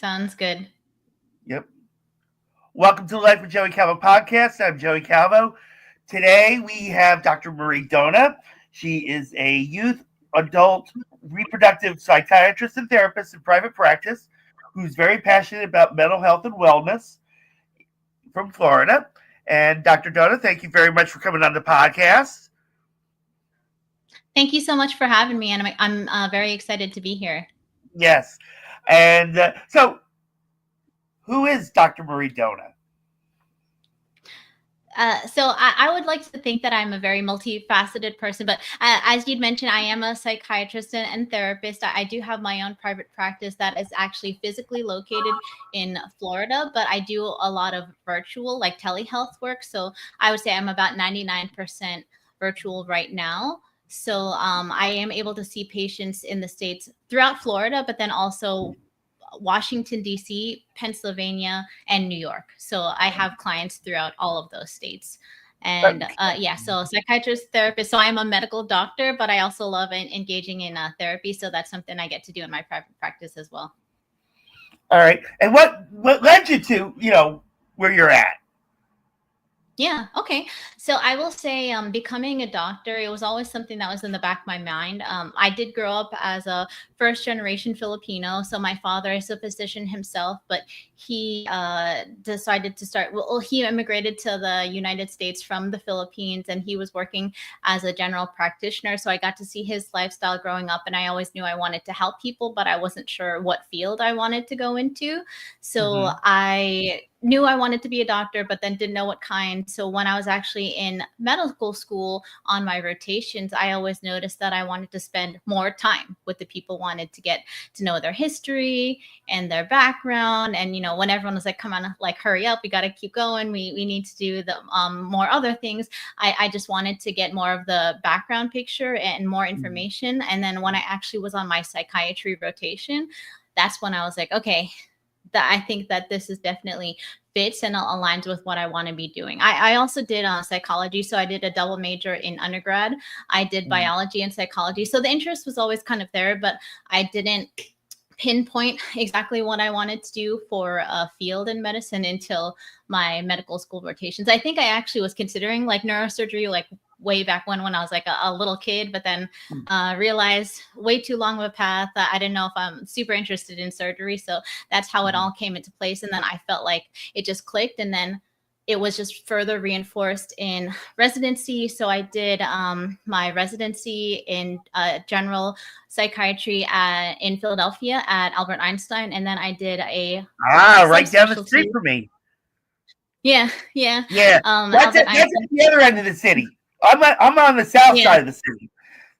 Sounds good. Yep. Welcome to the Life with Joey Calvo podcast. I'm Joey Calvo. Today we have Dr. Marie Dona. She is a youth, adult, reproductive psychiatrist and therapist in private practice who's very passionate about mental health and wellness from Florida. And Dr. Dona, thank you very much for coming on the podcast. Thank you so much for having me, and I'm very excited to be here. Yes. And so, who is Dr. Marie Dona? So I would like to think that I'm a very multifaceted person, but as you'd mentioned, I am a psychiatrist and therapist. I do have my own private practice that is actually physically located in Florida, but I do a lot of virtual, like telehealth work. So I would say I'm about 99% virtual right now. So I am able to see patients in the States throughout Florida, but then also Washington, D.C., Pennsylvania, and New York. So I have clients throughout all of those states. And so psychiatrist, therapist. So I'm a medical doctor, but I also love engaging in therapy. So that's something I get to do in my private practice as well. All right. And what led you to, where you're at? Yeah. Okay. So I will say becoming a doctor, it was always something that was in the back of my mind. I did grow up as a first generation Filipino. So my father is a physician himself, but he decided to start, he immigrated to the United States from the Philippines, and he was working as a general practitioner. So I got to see his lifestyle growing up, and I always knew I wanted to help people, but I wasn't sure what field I wanted to go into. So I knew I wanted to be a doctor, but then didn't know what kind. So when I was actually in medical school on my rotations, I always noticed that I wanted to spend more time with the people, wanted to get to know their history and their background. And, when everyone was like, come on, like, hurry up, we got to keep going. We need to do the more other things. I just wanted to get more of the background picture and more information. And then when I actually was on my psychiatry rotation, that's when I was like, okay, that I think that this is definitely fits and aligns with what I want to be doing. I also did psychology. So I did a double major in undergrad. I did biology and psychology. So the interest was always kind of there, but I didn't pinpoint exactly what I wanted to do for a field in medicine until my medical school rotations. I think I actually was considering like neurosurgery, like way back when I was like a little kid, but then realized way too long of a path. I didn't know if I'm super interested in surgery. So that's how it all came into place. And then I felt like it just clicked. And then it was just further reinforced in residency. So I did my residency in general psychiatry in Philadelphia at Albert Einstein. And then I did a right down the street from me. Yeah. That's at the other end of the city. I'm on the south side of the city.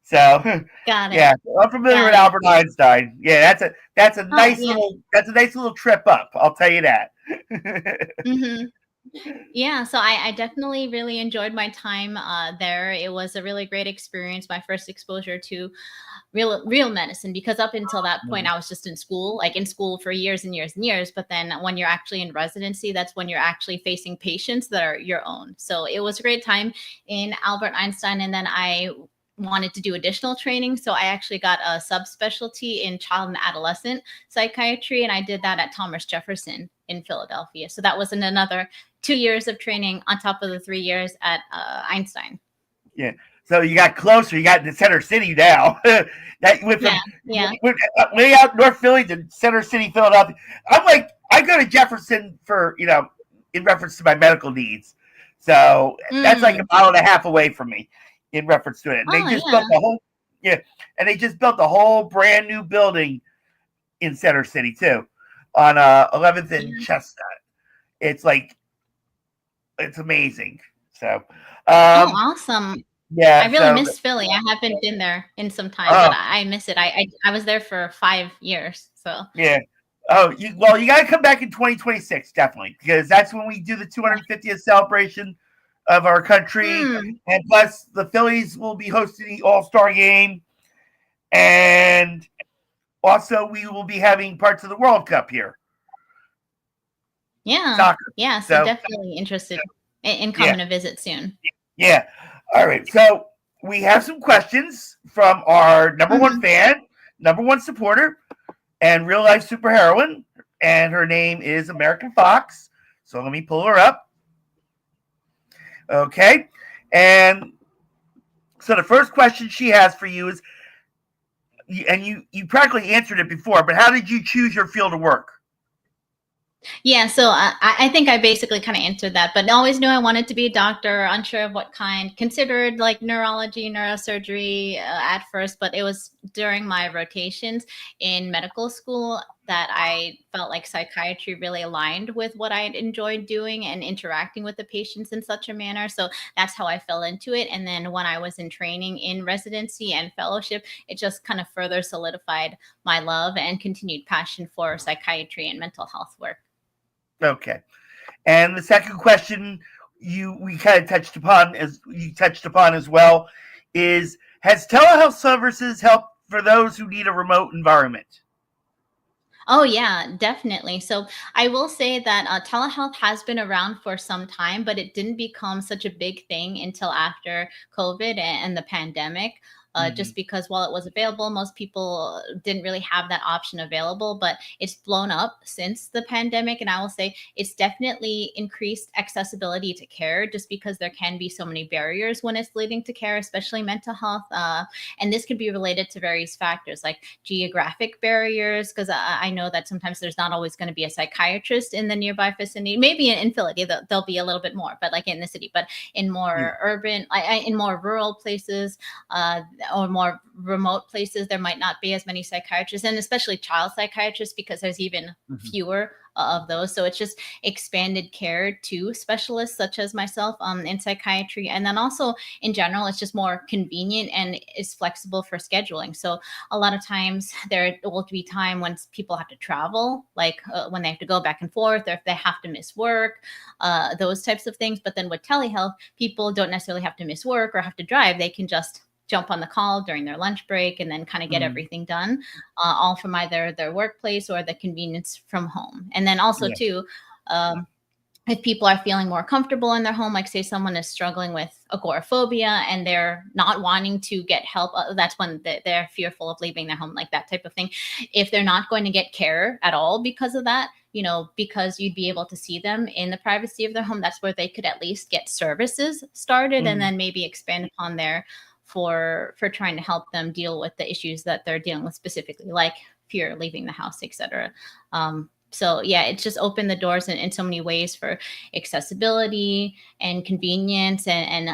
So got it. Yeah, I'm familiar with Albert Einstein. Yeah, that's a nice little trip up. I'll tell you that. Yeah, so I definitely really enjoyed my time there. It was a really great experience. My first exposure to real medicine, because up until that point I was just in school for years and years and years. But then when you're actually in residency, that's when you're actually facing patients that are your own. So it was a great time in Albert Einstein. And then I wanted to do additional training. So I actually got a subspecialty in child and adolescent psychiatry. And I did that at Thomas Jefferson in Philadelphia. So that was another 2 years of training on top of the 3 years at Einstein. Yeah. So you got closer. You got in the center city now. That went from way out North Philly to center city Philadelphia. I'm like, I go to Jefferson for, in reference to my medical needs. So that's like a mile and a half away from me in reference to it. And they just built the whole brand new building in center city too, on 11th and Chestnut. It's like, it's amazing. So, awesome. Yeah, I really miss Philly. I haven't been there in some time, but I miss it. I was there for 5 years. So yeah. You got to come back in 2026, definitely, because that's when we do the 250th celebration of our country, and plus the Phillies will be hosting the All-Star game, and also we will be having parts of the World Cup here. Yeah, soccer. Yeah. So definitely interested in coming to visit soon. Yeah. All right. So we have some questions from our number one fan, number one supporter, and real life superheroine. and her name is American Fox. So let me pull her up. Okay. And so the first question she has for you is, and you practically answered it before, but how did you choose your field of work? Yeah, so I think I basically kind of answered that, but always knew I wanted to be a doctor, unsure of what kind, considered like neurology, neurosurgery at first, but it was during my rotations in medical school that I felt like psychiatry really aligned with what I enjoyed doing and interacting with the patients in such a manner. So that's how I fell into it. And then when I was in training in residency and fellowship, it just kind of further solidified my love and continued passion for psychiatry and mental health work. Okay. And the second question we kind of touched upon as well is, has telehealth services helped for those who need a remote environment? Oh, yeah, definitely. So I will say that telehealth has been around for some time, but it didn't become such a big thing until after COVID and the pandemic. Just because while it was available, most people didn't really have that option available, but it's blown up since the pandemic. And I will say it's definitely increased accessibility to care just because there can be so many barriers when it's leading to care, especially mental health. And this could be related to various factors like geographic barriers, because I know that sometimes there's not always going to be a psychiatrist in the nearby vicinity. Maybe in Philly, there'll be a little bit more, but like in the city, but in more urban, in more rural places, or more remote places, there might not be as many psychiatrists, and especially child psychiatrists, because there's even fewer of those. So it's just expanded care to specialists such as myself in psychiatry. And then also in general, it's just more convenient and is flexible for scheduling. So a lot of times there will be time when people have to travel, like when they have to go back and forth, or if they have to miss work, those types of things. But then with telehealth, people don't necessarily have to miss work or have to drive. They can just jump on the call during their lunch break and then kind of get everything done, all from either their workplace or the convenience from home. And then also too, if people are feeling more comfortable in their home, like say someone is struggling with agoraphobia and they're not wanting to get help, that's when they're fearful of leaving their home, like that type of thing. If they're not going to get care at all because of that, because you'd be able to see them in the privacy of their home, that's where they could at least get services started and then maybe expand upon there for trying to help them deal with the issues that they're dealing with specifically, like fear, leaving the house, etc. So yeah, it's just opened the doors in so many ways for accessibility and convenience and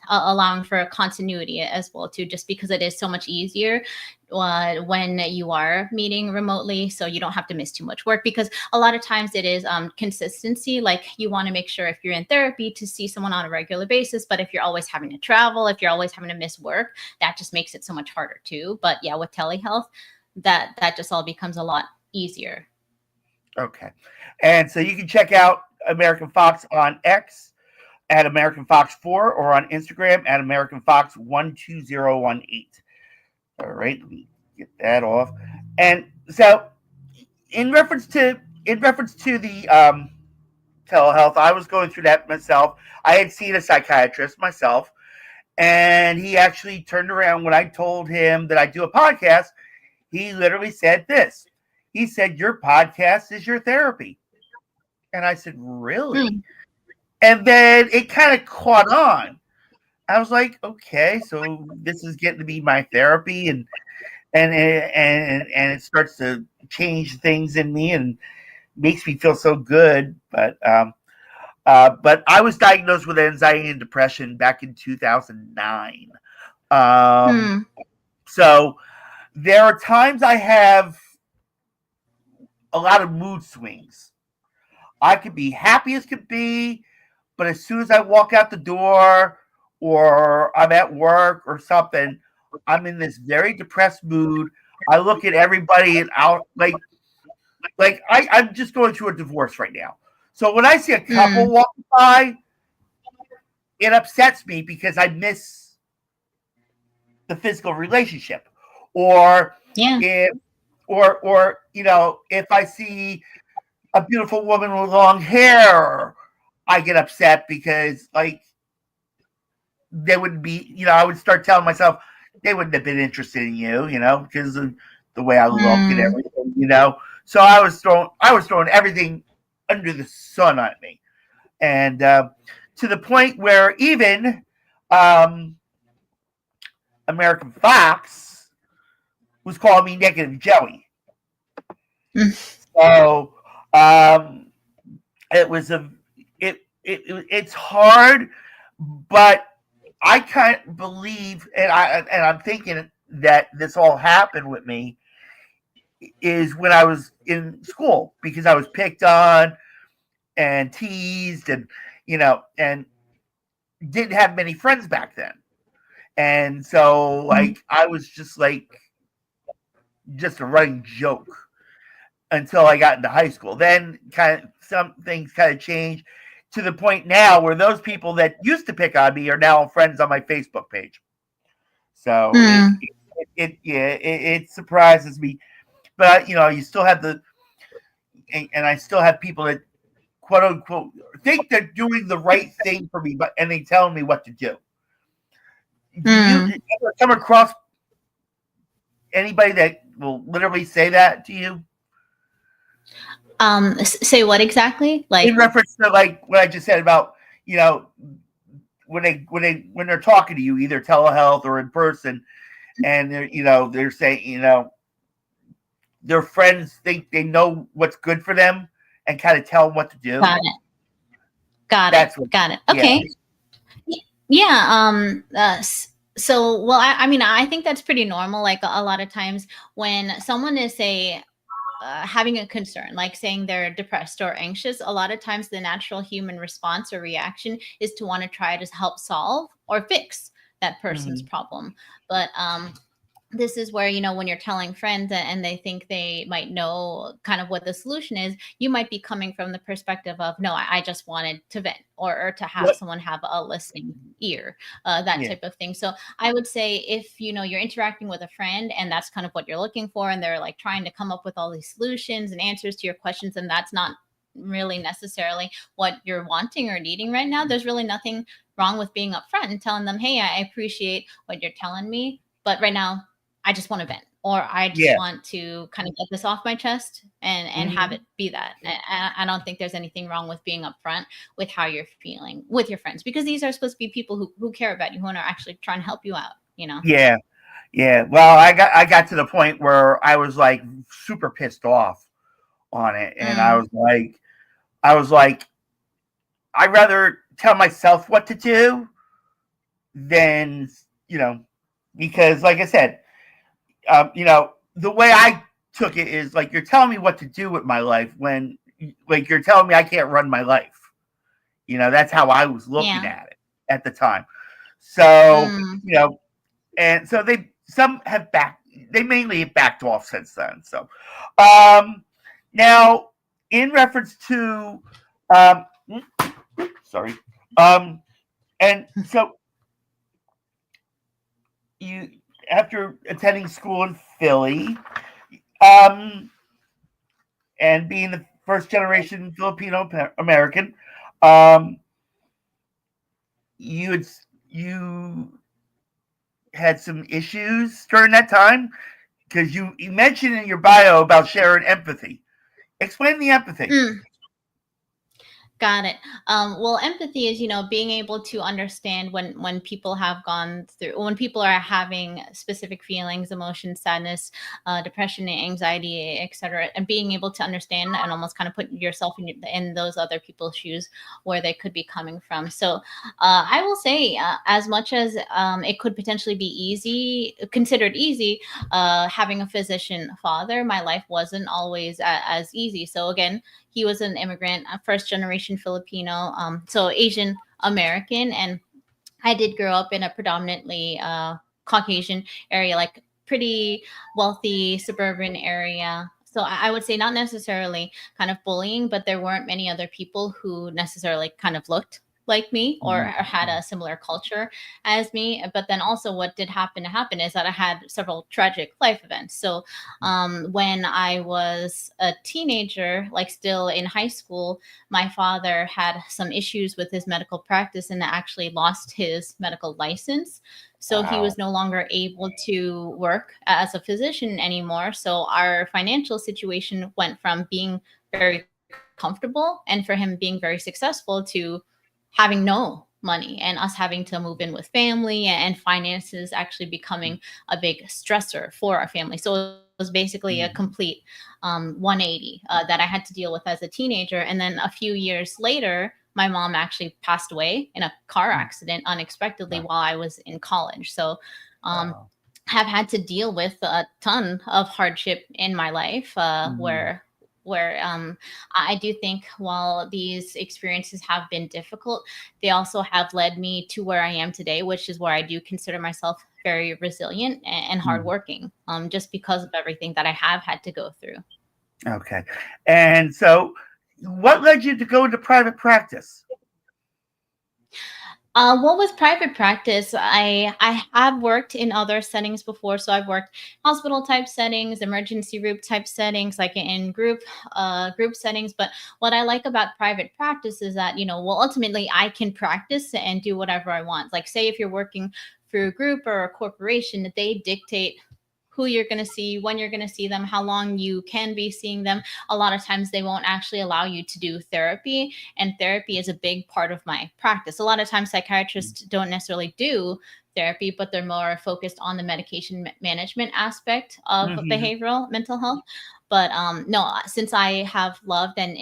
allowing for continuity as well too, just because it is so much easier when you are meeting remotely, so you don't have to miss too much work, because a lot of times it is consistency. Like you want to make sure if you're in therapy to see someone on a regular basis, but if you're always having to travel, if you're always having to miss work, that just makes it so much harder too. But yeah, with telehealth, that just all becomes a lot easier. Okay. And so you can check out American Fox on X at American Fox 4 or on Instagram at American Fox 12018. All right, let me get that off. And so in reference to the telehealth, I was going through that myself. I had seen a psychiatrist myself, and he actually turned around when I told him that I do a podcast. He literally said this. He said, "Your podcast is your therapy." And I said, "Really?" And then it kind of caught on. I was like, okay, so this is getting to be my therapy, and it starts to change things in me and makes me feel so good. But I was diagnosed with anxiety and depression back in 2009. So there are times I have a lot of mood swings. I could be happy as could be, but as soon as I walk out the door or I'm at work or something, I'm in this very depressed mood. I look at everybody and out like I'm just going through a divorce right now. So when I see a couple walking by, it upsets me because I miss the physical relationship. Or if I see a beautiful woman with long hair, I get upset because they wouldn't be, I would start telling myself they wouldn't have been interested in you, because of the way I look and everything, So I was throwing everything under the sun at me, and to the point where even American Fox was calling me negative Joey. So it was it's hard, but I kind of believe, and I'm thinking that this all happened with me is when I was in school because I was picked on and teased, and and didn't have many friends back then, and so like I was just a running joke until I got into high school. Then kind of some things kind of changed to the point now where those people that used to pick on me are now friends on my Facebook page. So it surprises me, but you still have and I still have people that quote unquote think they're doing the right thing for me, and they tell me what to do. Do you ever come across anybody that will literally say that to you? Say what exactly? Like in reference to like what I just said about when they're talking to you, either telehealth or in person, and they're saying their friends think they know what's good for them and kind of tell them what to do. Got it. Okay. Yeah. So, well, I mean, I think that's pretty normal. Like a lot of times when someone is having a concern, like saying they're depressed or anxious, a lot of times the natural human response or reaction is to want to try to help solve or fix that person's problem. But this is where, when you're telling friends and they think they might know kind of what the solution is, you might be coming from the perspective of, no, I just wanted to vent or to have someone have a listening ear, that type of thing. So I would say if, you're interacting with a friend and that's kind of what you're looking for, and they're like trying to come up with all these solutions and answers to your questions, and that's not really necessarily what you're wanting or needing right now, there's really nothing wrong with being upfront and telling them, hey, I appreciate what you're telling me, but right now I just want to vent, or I just want to kind of get this off my chest and have it be that. I don't think there's anything wrong with being upfront with how you're feeling with your friends, because these are supposed to be people who care about you, who are actually trying to help you out, Yeah. Yeah. Well, I got to the point where I was like super pissed off on it. And I was like, I'd rather tell myself what to do than, because like I said, the way I took it is like, you're telling me what to do with my life when like you're telling me I can't run my life. That's how I was looking at it at the time. So, and so they mainly have backed off since then. So, now in reference to, sorry. And so you, after attending school in Philly, and being the first generation Filipino American, you had some issues during that time because you mentioned in your bio about sharing empathy. Explain the empathy. Got it. Well, empathy is, being able to understand when people have gone through, when people are having specific feelings, emotions, sadness, depression, anxiety, etc., and being able to understand and almost kind of put yourself in those other people's shoes where they could be coming from. So I will say, as much as it could potentially be considered easy, having a physician father, my life wasn't always as easy. So again, he was an immigrant, a first generation Filipino, so Asian American. And I did grow up in a predominantly Caucasian area, like pretty wealthy suburban area. So I would say not necessarily kind of bullying, but there weren't many other people who necessarily kind of looked like me or had a similar culture as me. But then also what did happen is that I had several tragic life events. So when I was a teenager, like still in high school, my father had some issues with his medical practice and actually lost his medical license. So he was no longer able to work as a physician anymore. So our financial situation went from being very comfortable and for him being very successful to having no money and us having to move in with family and finances actually becoming a big stressor for our family. So it was basically a complete 180 that I had to deal with as a teenager. And then a few years later, my mom actually passed away in a car accident unexpectedly while I was in college. So have had to deal with a ton of hardship in my life where I do think while these experiences have been difficult, they also have led me to where I am today, which is where I do consider myself very resilient and hardworking, just because of everything that I have had to go through. Okay. And so what led you to go into private practice? Well, with private practice, I have worked in other settings before. So I've worked hospital type settings, emergency room type settings, like in group settings. But what I like about private practice is that, well, ultimately I can practice and do whatever I want. Like, say if you're working through a group or a corporation, they dictate who you're going to see, when you're going to see them, how long you can be seeing them. A lot of times they won't actually allow you to do therapy, and therapy is a big part of my practice. A lot of times psychiatrists don't necessarily do therapy, but they're more focused on the medication management aspect of behavioral mental health. But no, since I have loved and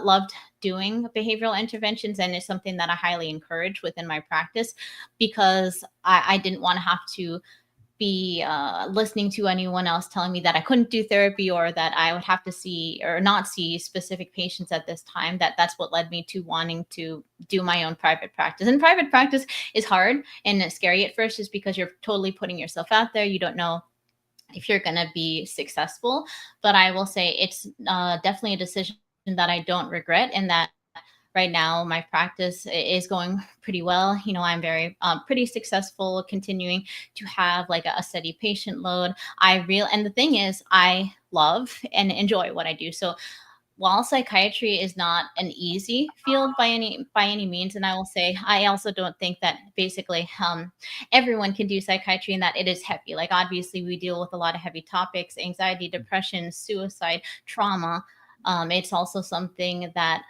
loved doing behavioral interventions, and it's something that I highly encourage within my practice, because I didn't want to have to be listening to anyone else telling me that I couldn't do therapy or that I would have to see or not see specific patients at this time. That's what led me to wanting to do my own private practice. And private practice is hard and scary at first, just because you're totally putting yourself out there. You don't know if you're going to be successful. But I will say it's definitely a decision that I don't regret, and that right now my practice is going pretty well. I'm very pretty successful, continuing to have like a steady patient load. And the thing is, I love and enjoy what I do. So while psychiatry is not an easy field by any means, and I will say I also don't think that basically everyone can do psychiatry, and that it is heavy. Like, obviously we deal with a lot of heavy topics: anxiety, depression, suicide, trauma. It's also something that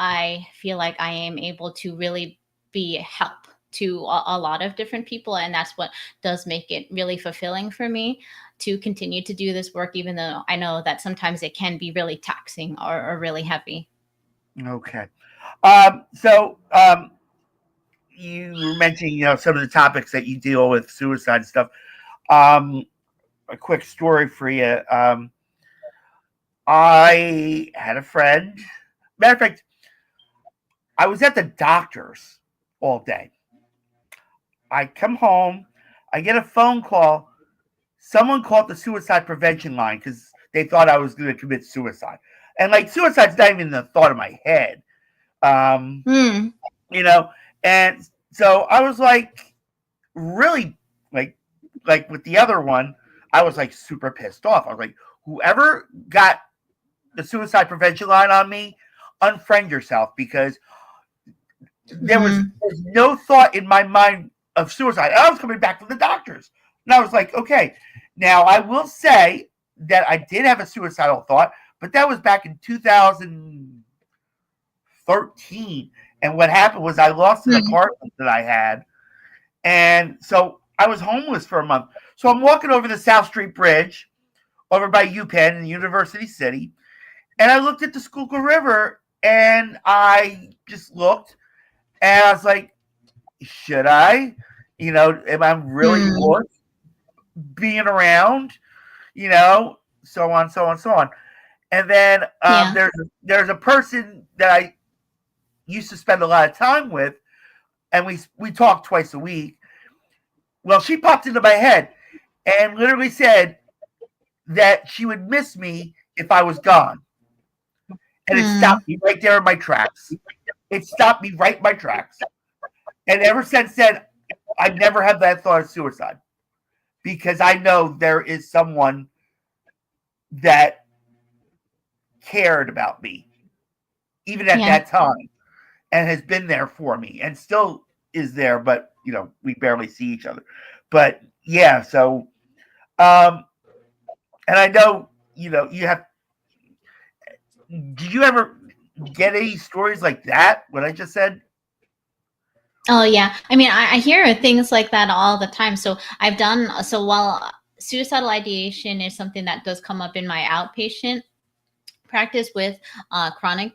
I feel like I am able to really be help to a lot of different people, and that's what does make it really fulfilling for me to continue to do this work, even though I know that sometimes it can be really taxing or really heavy. Okay. So you were mentioning, some of the topics that you deal with, suicide and stuff. A quick story for you. I had a friend. Matter of fact, I was at the doctor's all day. I come home. I get a phone call. Someone called the suicide prevention line because they thought I was going to commit suicide. And like, suicide's not even in the thought of my head. You know, and so I was like, really, like with the other one, I was like super pissed off. I was like, whoever got the suicide prevention line on me, unfriend yourself, because there's no thought in my mind of suicide. I was coming back from the doctors, and I was like, okay. Now I will say that I did have a suicidal thought, but that was back in 2013. And what happened was I lost an apartment that I had, and so I was homeless for a month. So I'm walking over the South Street Bridge over by UPenn in University City, and I looked at the Schuylkill River, and I just looked, and I was like, should I? Am I really worth being around? So on, so on, so on. And then there's a person that I used to spend a lot of time with, and we talk twice a week. Well, she popped into my head and literally said that she would miss me if I was gone. And it stopped me right there in my tracks. it stopped me right in my tracks. And ever since then, I've never had that thought of suicide because I know there is someone that cared about me, even at that time, and has been there for me and still is there, but we barely see each other. But yeah, so and I know, you have. Did you ever get any stories like that? What I just said? Oh yeah, I mean, I hear things like that all the time. So while suicidal ideation is something that does come up in my outpatient practice with chronic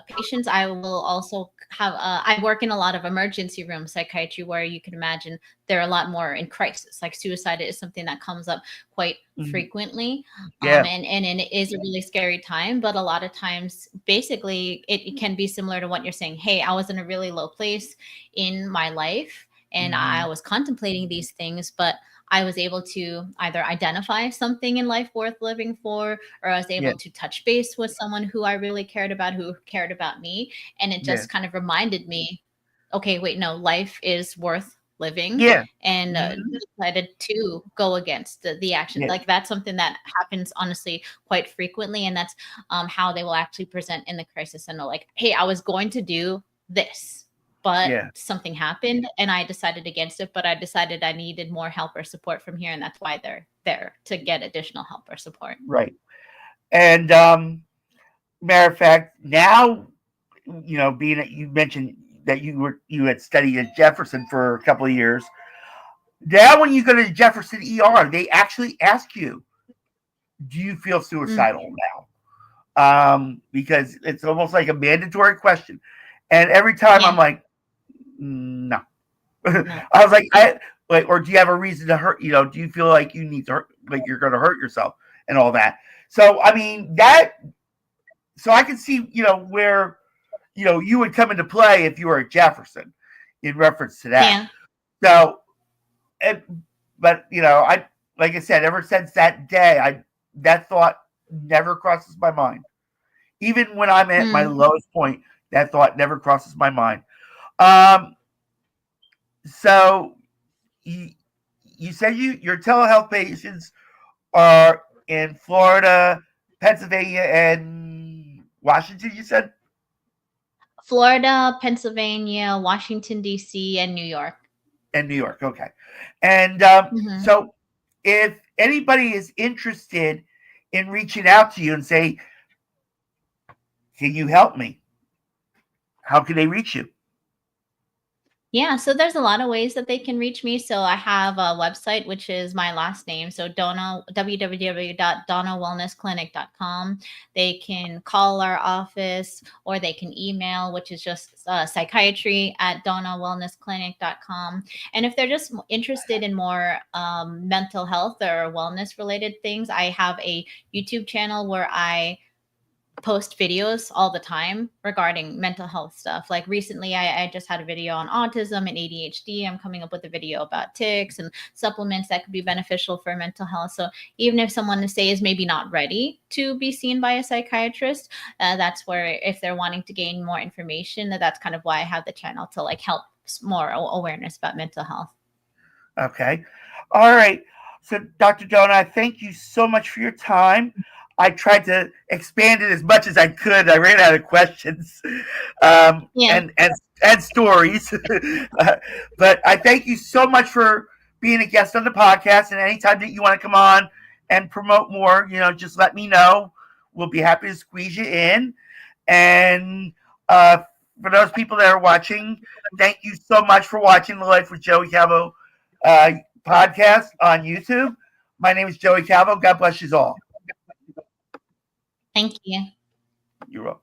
patients, I will also have I work in a lot of emergency room psychiatry where you can imagine they're a lot more in crisis. Like suicide is something that comes up quite frequently. Yeah. And it is a really scary time, but a lot of times basically it can be similar to what you're saying. Hey, I was in a really low place in my life and I was contemplating these things, but I was able to either identify something in life worth living for, or I was able to touch base with someone who I really cared about, who cared about me. And it just kind of reminded me, okay, wait, no, life is worth living. Yeah. And decided to go against the action. Like that's something that happens honestly quite frequently. And that's how they will actually present in the crisis center. Like, hey, I was going to do this, but something happened and I decided against it, but I decided I needed more help or support from here. And that's why they're there, to get additional help or support. Right. And matter of fact, now, being that you mentioned that you had studied at Jefferson for a couple of years. Now when you go to Jefferson ER, they actually ask you, do you feel suicidal now? Because it's almost like a mandatory question. And every time I'm like, no. I was like, or do you have a reason to hurt? Do you feel like you need to hurt, like you're going to hurt yourself and all that? So, I mean, so I can see, where, you would come into play if you were at Jefferson in reference to that. So, but, like I said, ever since that day, that thought never crosses my mind. Even when I'm at my lowest point, that thought never crosses my mind. So you said your telehealth patients are in Florida, Pennsylvania, and Washington, you said? Florida, Pennsylvania, Washington, D.C., and New York. And New York, okay. And so if anybody is interested in reaching out to you and say, can you help me? How can they reach you? Yeah, so there's a lot of ways that they can reach me. So I have a website, which is my last name. So Dona, www.donawellnessclinic.com. They can call our office or they can email, which is just psychiatry@donawellnessclinic.com. And if they're just interested in more mental health or wellness related things, I have a YouTube channel where I post videos all the time regarding mental health stuff. Like recently, I just had a video on autism and ADHD. I'm coming up with a video about tics and supplements that could be beneficial for mental health. So even if someone to say is maybe not ready to be seen by a psychiatrist, that's where if they're wanting to gain more information, that's kind of why I have the channel to like help more awareness about mental health. Okay. All right. So Dr. Dona, thank you so much for your time. I tried to expand it as much as I could. I ran out of questions and stories. But I thank you so much for being a guest on the podcast. And anytime that you want to come on and promote more, just let me know. We'll be happy to squeeze you in. And for those people that are watching, thank you so much for watching the Life with Joey Calvo podcast on YouTube. My name is Joey Calvo. God bless you all. Thank you. You're welcome.